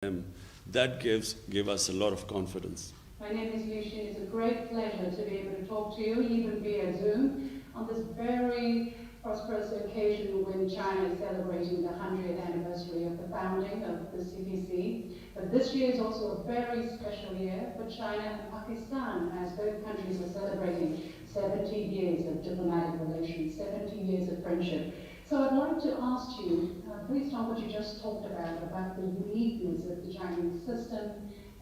That gave us a lot of confidence. My name is Liu Xin. It's a great pleasure to be able to talk to you, even via Zoom, on this very prosperous occasion when China is celebrating the 100th anniversary of the founding of the CPC. But this year is also a very special year for China and Pakistan, as both countries are celebrating 70 years of diplomatic relations, 70 years of friendship. So I'd like to ask you, based on what you just talked about the uniqueness of the Chinese system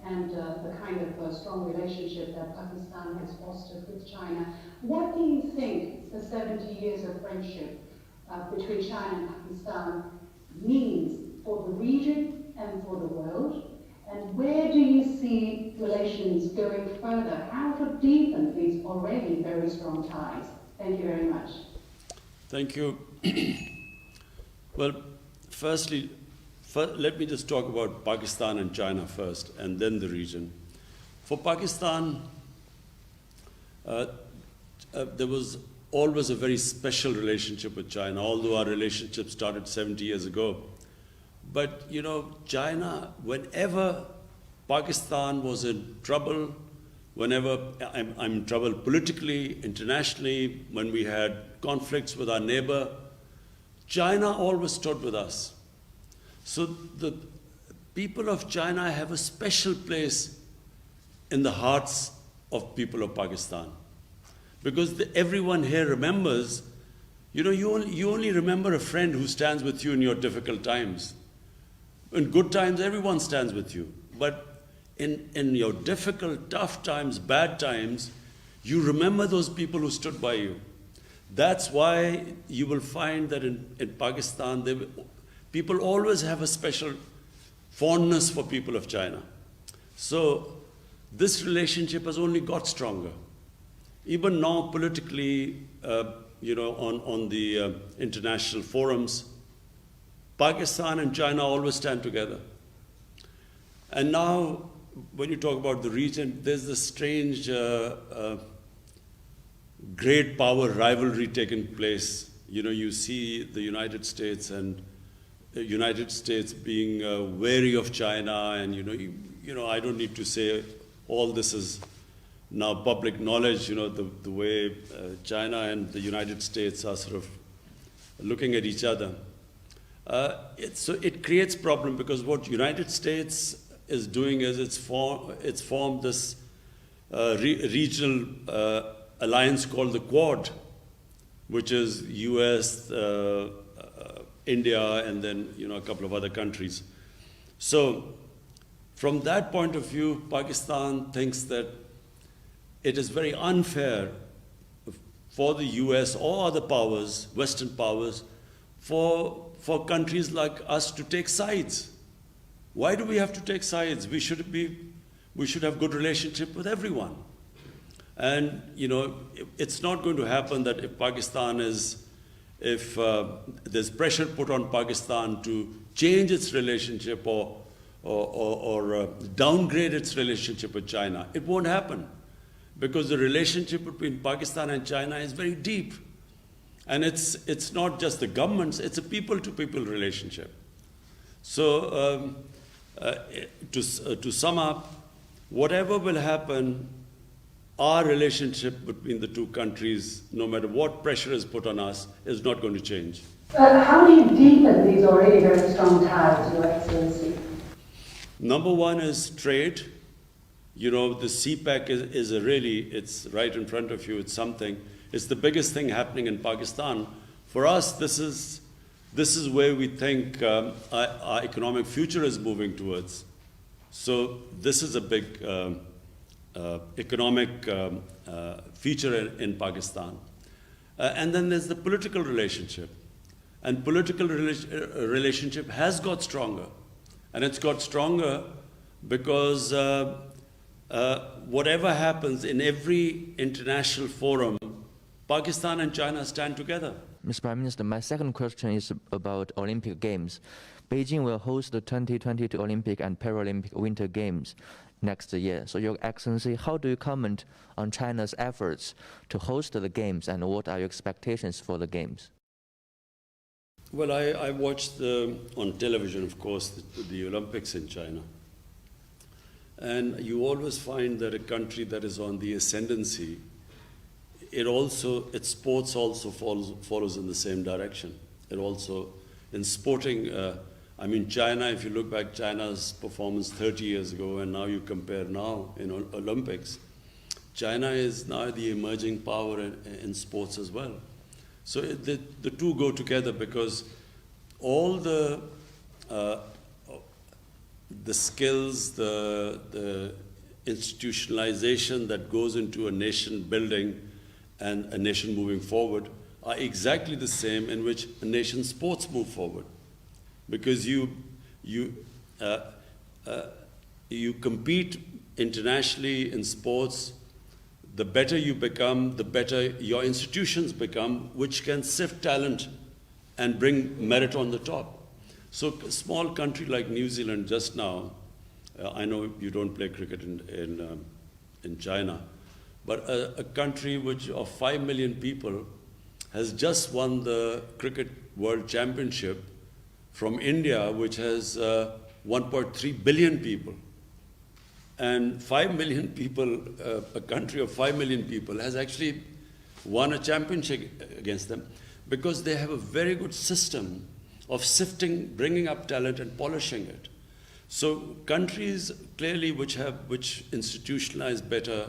and the kind of strong relationship that Pakistan has fostered with China, what do you think the 70 years of friendship between China and Pakistan means for the region and for the world? And where do you see relations going further? How to deepen these already very strong ties? Thank you very much. Thank you. Well, firstly, let me just talk about Pakistan and China first, and then the region. For Pakistan, there was always a very special relationship with China, although our relationship started 70 years ago. But, you know, China, whenever Pakistan was in trouble, whenever I'm in trouble politically, internationally, when we had conflicts with our neighbor, China always stood with us. So the people of China have a special place in the hearts of people of Pakistan. Because everyone here remembers, you know, you only remember a friend who stands with you in your difficult times. In good times, everyone stands with you. But in your difficult, tough times, bad times, you remember those people who stood by you. That's why you will find that in Pakistan, people always have a special fondness for people of China. So this relationship has only got stronger. Even now, politically, you know, on the international forums, Pakistan and China always stand together. And now, when you talk about the region, there's this strange great power rivalry taking place. You know, you see the United States and the United States being wary of China, and you know, I don't need to say all this is now public knowledge. You know, the way China and the United States are sort of looking at each other. So it creates problem, because what United States is doing is it's formed this regional alliance called the Quad, which is US, India, and then, you know, a couple of other countries. So from that point of view, Pakistan thinks that it is very unfair for the US or other powers, Western powers, for countries like us to take sides. Why do we have to take sides? We should have good relationship with everyone. And, you know, it's not going to happen that if there's pressure put on Pakistan to change its relationship or downgrade its relationship with China. It won't happen, because the relationship between Pakistan and China is very deep. And it's not just the governments, it's a people-to-people relationship. So to sum up, whatever will happen, our relationship between the two countries, no matter what pressure is put on us, is not going to change. How do you deepen these already very strong ties, Your Excellency? Number one is trade. You know, the CPEC is it's right in front of you, it's something. It's the biggest thing happening in Pakistan. For us, this is where we think our economic future is moving towards. So this is a big economic feature in Pakistan. And then there's the political relationship. And political relationship has got stronger. And it's got stronger because whatever happens in every international forum, Pakistan and China stand together. Mr. Prime Minister, my second question is about Olympic Games. Beijing will host the 2022 Olympic and Paralympic Winter Games next year. So, Your Excellency, how do you comment on China's efforts to host the Games, and what are your expectations for the Games? Well, I watched on television, of course, the Olympics in China. And you always find that a country that is on the ascendancy, its sports also follows in the same direction. It also, in sporting, China, if you look back, China's performance 30 years ago, and now you compare now in Olympics, China is now the emerging power in sports as well. So the two go together, because all the skills, the institutionalization that goes into a nation building and a nation moving forward are exactly the same in which a nation's sports move forward. Because you compete internationally in sports, the better you become, the better your institutions become, which can sift talent and bring merit on the top. So a small country like New Zealand just now, I know you don't play cricket in China, but a country of 5 million people has just won the Cricket World Championship from India, which has 1.3 billion people. And 5 million people, a country of 5 million people has actually won a championship against them, because they have a very good system of sifting, bringing up talent and polishing it. So countries clearly which institutionalize better,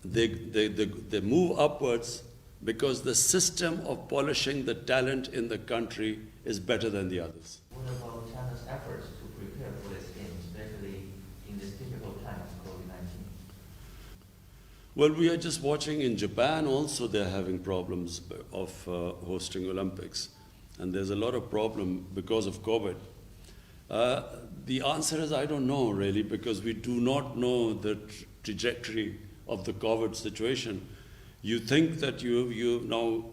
they move upwards, because the system of polishing the talent in the country is better than the others. What about China's efforts to prepare for this game, especially in this difficult time of COVID-19? Well, we are just watching in Japan also, they're having problems of hosting Olympics. And there's a lot of problem because of COVID. The answer is, I don't know really, because we do not know the trajectory of the COVID situation. You think that you've now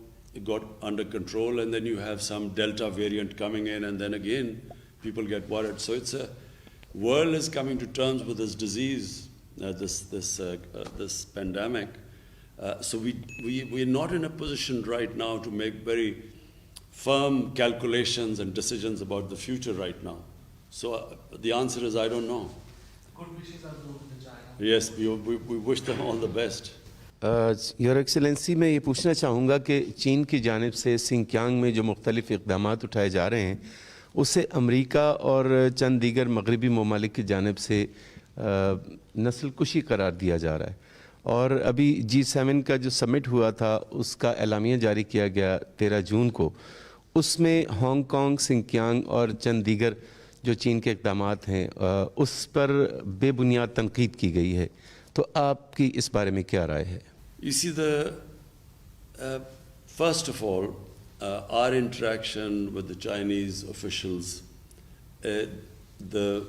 got under control, and then you have some Delta variant coming in, and then again, people get worried. So world is coming to terms with this disease, this pandemic. So we're not in a position right now to make very firm calculations and decisions about the future right now. So the answer is, I don't know. Good wishes are due to China. Yes, we wish them all the best. Your excellency मैं ये पूछना चाहूँगा कि चीन की जानिब से Sinkiang में जो मुख्तलिफ़ इक़दाम उठाए जा रहे हैं, उससे अमरीका और चंद दीगर मगरबी ममालिक की जानिब से नस्ल कुशी करार दिया जा रहा है। और अभी G7 का जो समिट हुआ था, उसका एलामिया जारी किया गया 13 जून को। उसमें हांगकांग, सिंकियांग और चंद दीगर जो चीन के इक़दामात हैं, उस पर बेबुनियाद तनकीद की गई है। तो आपकी इस बारे में क्या राय है? You see, first of all, our interaction with the Chinese officials, that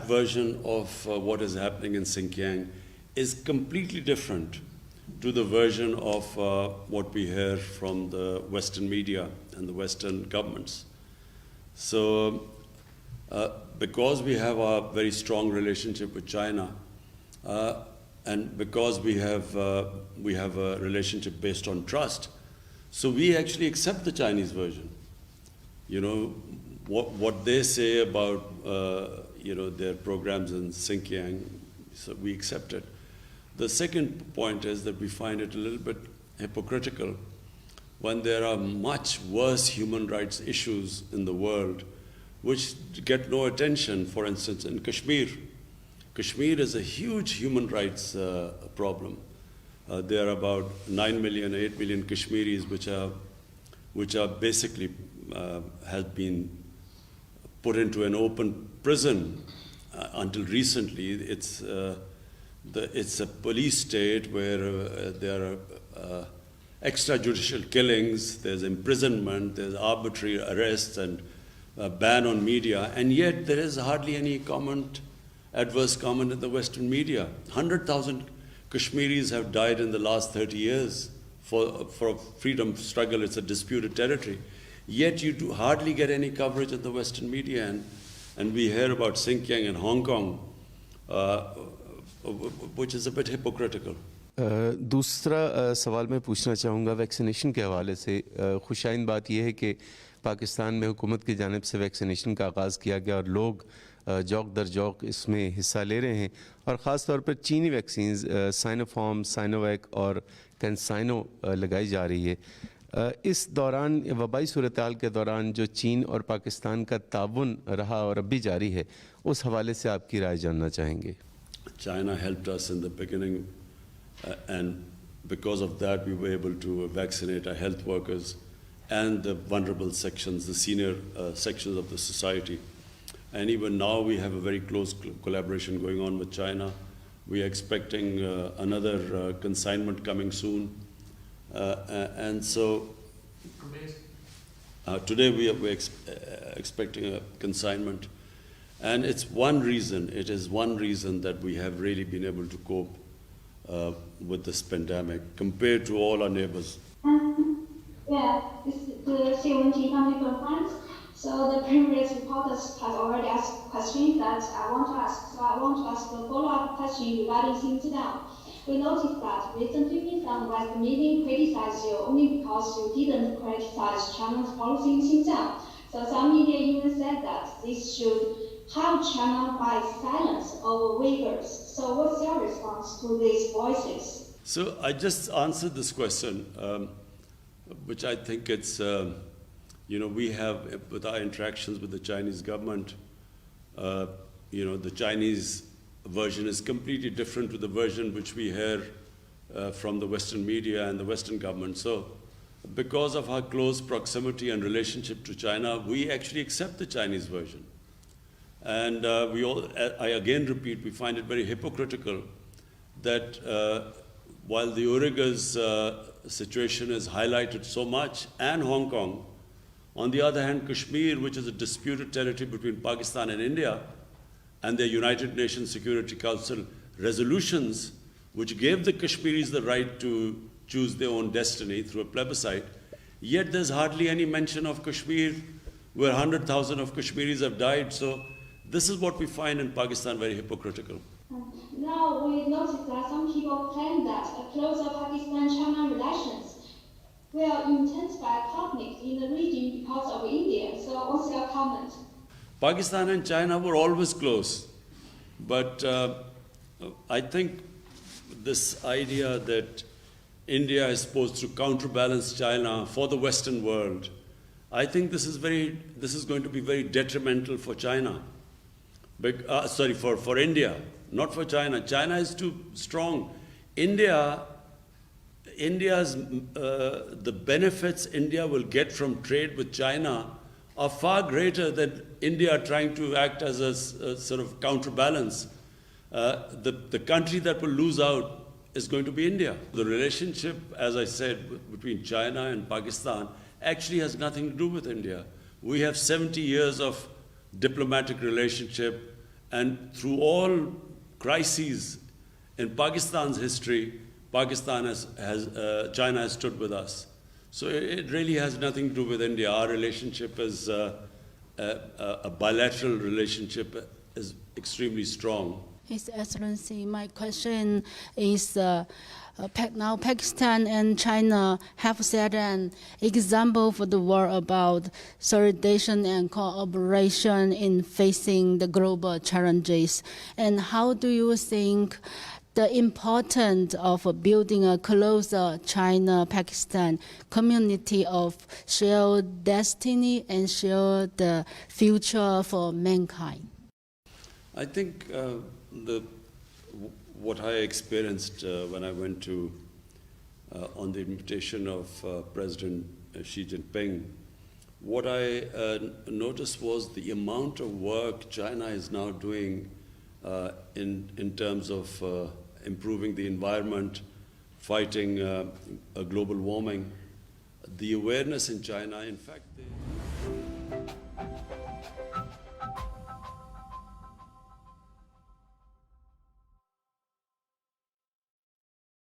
version of what is happening in Xinjiang is completely different to the version of what we hear from the Western media and the Western governments. So, because we have a very strong relationship with China, and because we have a relationship based on trust, so we actually accept the Chinese version. You know, what they say about their programs in Xinjiang, so we accept it. The second point is that we find it a little bit hypocritical when there are much worse human rights issues in the world which get no attention. For instance, in Kashmir. Kashmir is a huge human rights problem. There are about 9 million, 8 million Kashmiris which are basically have been put into an open prison until recently. It's a police state where there are extrajudicial killings, there's imprisonment, there's arbitrary arrests and a ban on media, and yet there is hardly any adverse comment in the Western media. 100,000 Kashmiris have died in the last 30 years for a freedom struggle. It's a disputed territory. Yet you hardly get any coverage in the Western media, and we hear about Xinjiang and Hong Kong, which is a bit hypocritical. दूसरा सवाल मैं पूछना चाहूँगा vaccination के हवाले से। खुशाइन बात यह है कि पाकिस्तान में हुकूमत की जानिब से वैक्सीनेशन का आगाज़ किया गया और लोग जौक दर जौक इसमें हिस्सा ले रहे हैं, और ख़ास तौर पर चीनी वैक्सीन्स साइनोफार्म, साइनोवैक और कैंसाइनो लगाई जा रही है। इस दौरान वबाई सूरत हाल के दौरान जो चीन और पाकिस्तान का ताउन रहा और अब भी जारी है, उस हवाले से आपकी राय जानना चाहेंगे। China helped us in the beginning, and because of that, we were able to vaccinate our health workers and the vulnerable sections, the senior sections of the society. And even now, we have a very close collaboration going on with China. We are expecting another consignment coming soon. And so, today we are expecting a consignment. And it's one reason, it is one reason that we have really been able to cope with this pandemic compared to all our neighbors. Yeah, this is the C1T family conference. So the previous reporters has already asked questions that I want to ask. So I want to ask a follow-up question regarding Xinjiang. We noticed that recently some Western media criticized you only because you didn't criticize China's policy in Xinjiang. So some media even said that this should how China buys silence over Uyghurs. So what's your response to these voices? So I just answered this question, which I think it's, we have, with our interactions with the Chinese government, the Chinese version is completely different to the version which we hear from the Western media and the Western government. So because of our close proximity and relationship to China, we actually accept the Chinese version. And I again repeat, we find it very hypocritical that while the Uyghurs' situation is highlighted so much, and Hong Kong, on the other hand, Kashmir, which is a disputed territory between Pakistan and India, and the United Nations Security Council resolutions, which gave the Kashmiris the right to choose their own destiny through a plebiscite, yet there's hardly any mention of Kashmir, where 100,000 of Kashmiris have died. So this is what we find in Pakistan very hypocritical. Now we notice that some people claim that a closer Pakistan-China relations will intensify conflict in the region because of India. So what's your comment? Pakistan and China were always close, but I think this idea that India is supposed to counterbalance China for the Western world, I think this is going to be very detrimental for China. For India, not for China. China is too strong. India's the benefits India will get from trade with China are far greater than India trying to act as a sort of counterbalance. The country that will lose out is going to be India. The relationship, as I said, between China and Pakistan actually has nothing to do with India. We have 70 years of diplomatic relationship, and through all crises in Pakistan's history, China has stood with us. So it really has nothing to do with India. Our relationship is a bilateral relationship, is extremely strong. His Excellency, my question is, now Pakistan and China have set an example for the world about solidarity and cooperation in facing the global challenges. And how do you think the importance of building a closer China-Pakistan community of shared destiny and shared the future for mankind? I think what I experienced when I went to, on the invitation of President Xi Jinping, what I noticed was the amount of work China is now doing in terms of improving the environment, fighting global warming. The awareness in China, in fact,